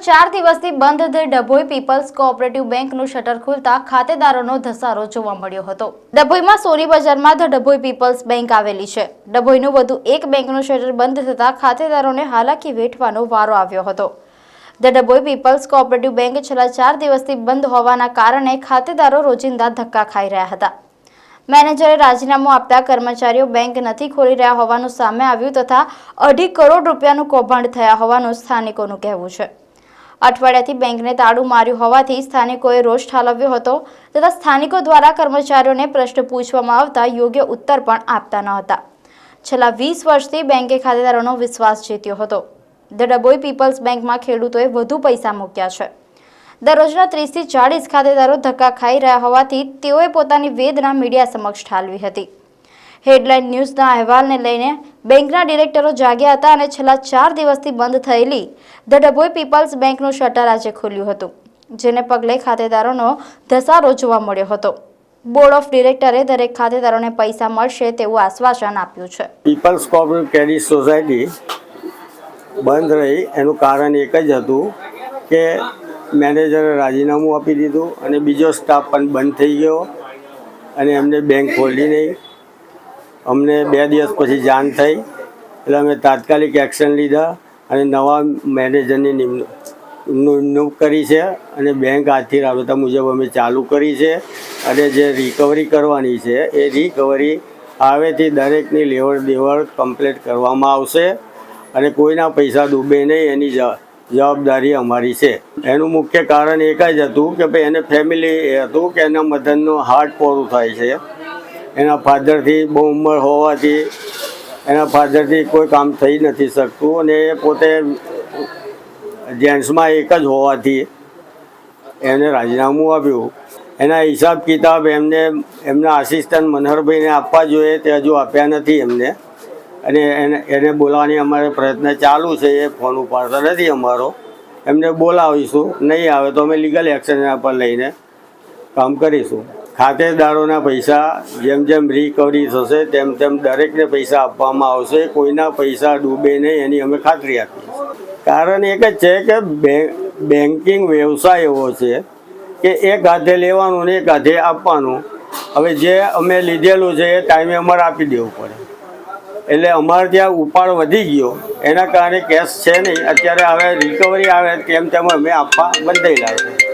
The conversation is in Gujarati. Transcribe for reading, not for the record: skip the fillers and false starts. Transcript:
4 દિવસથી બંધ ડભોઈ પીપલ્સ કોઓપરેટિવ બેંકનું શટર ખુલતા ખાતેદારોનો ધસારો જોવા મળ્યો હતો। ડભોઈમાં સોની બજારમાં ધ ડભોઈ પીપલ્સ બેંક આવેલી છે। ડભોઈનું વધુ એક બેંકનું શટર બંધ થતા ખાતેદારોને હાલાકી વેઠવાનો વારો આવ્યો હતો। The Dabhoi peoples cooperative bank છેલ્લા 4 દિવસથી બંધ હોવાના કારણે ખાતેદારો રોજિંદા ધક્કા ખાઈ રહ્યા હતા। મેનેજરે રાજીનામું આપતા કર્મચારીઓ બેંક નથી ખોલી રહ્યા હોવાનું સામે આવ્યું તથા 2.5 કરોડ રૂપિયાનું કૌભાંડ થયા હોવાનું સ્થાનિકોનું કહેવું છે। અઠવાડિયાથી બેંકને તાળું માર્યું હોવાથી સ્થાનિકોએ રોષ ઠાલવ્યો હતો તથા સ્થાનિકો દ્વારા કર્મચારીઓને પ્રશ્ન પૂછવામાં આવતા યોગ્ય ઉત્તર પણ આપતા ન હતા। છેલ્લા 20 વર્ષથી બેંકે ખાતેદારોનો વિશ્વાસ જીત્યો હતો। ધ ડભોઈ પીપલ્સ બેંકમાં ખેડૂતોએ વધુ પૈસા મૂક્યા છે। દરરોજના 30 થી 40 ખાતેદારો ધક્કા ખાઈ રહ્યા હોવાથી તેઓએ પોતાની વેદના મીડિયા સમક્ષ ઠાલવી હતી। હેડલાઇન ન્યૂઝના અહેવાલને લઈને બેંકના ડિરેક્ટરો જાગ્યા હતા અને છેલ્લા 4 દિવસથી બંધ થયેલી ધ ડભોઈ પીપલ્સ બેંકનું શટર આજે ખુલ્યું હતું, જેને પગલે ખાતેદારોનો ધસારો જોવા મળ્યો હતો। બોર્ડ ઓફ ડિરેક્ટરે દરેક ખાતેદારોને પૈસા મળશે તેવું આશ્વાસન આપ્યું છે। પીપલ્સ કોઓપરેટિવ ક્રેડિટ સોસાયટી બંધ રહી એનું કારણ એક જ હતું કે મેનેજરે રાજીનામું આપી દીધું અને બીજો સ્ટાફ પણ બંધ થઈ ગયો અને એમને બેંક ખોલી નહીં। અમને 2 દિવસ પછી જાણ થઈ એટલે અમે તાત્કાલિક એક્શન લીધા અને નવા મેનેજરની નિમણૂક કરી છે અને બેંક આજથી રાબેતા મુજબ અમે ચાલુ કરી છે અને જે રિકવરી કરવાની છે એ રિકવરી હવેથી દરેકની લેવડ દેવડ કમ્પ્લીટ કરવામાં આવશે અને કોઈના પૈસા ડૂબે નહીં એની જવાબદારી અમારી છે। એનું મુખ્ય કારણ એક જ હતું કે ભાઈ એને ફેમિલી એ હતું કે એના મધરનું હાર્ટ પોરું થાય છે। એના ફાધરથી બહુ ઉંમર હોવાથી એના ફાધરથી કોઈ કામ થઈ નથી શકતું અને એ પોતે જેન્ટ્સમાં એક જ હોવાથી એને રાજીનામું આપ્યું। એના હિસાબ કિતાબ એમના આસિસ્ટન્ટ મનહરભાઈને આપવા જોઈએ તે હજુ આપ્યા નથી એમને અને એને બોલાવવાની અમારે પ્રયત્ન ચાલુ છે। એ ફોન ઉપાડતા નથી અમારો, એમને બોલાવીશું, નહીં આવે તો અમે લીગલ એક્શન એના પર લઈને કામ કરીશું। ખાતેદારોના પૈસા જેમ જેમ રિકવરી થશે તેમ તેમ દરેકને પૈસા આપવામાં આવશે, કોઈના પૈસા ડૂબે નહીં એની અમે ખાતરી આપીએ। કારણ એક જ છે કે બેન્કિંગ વ્યવસાય એવો છે કે એક હાથે લેવાનું ને એક હાથે આપવાનું। હવે જે અમે લીધેલું છે એ ટાઈમે અમારે આપી દેવું પડે એટલે અમારે ત્યાં ઉપાડ વધી ગયો એના કારણે કેશ છે નહીં। અત્યારે હવે રિકવરી આવે તેમ તેમ અમે આપવા બંધાયેલા છે।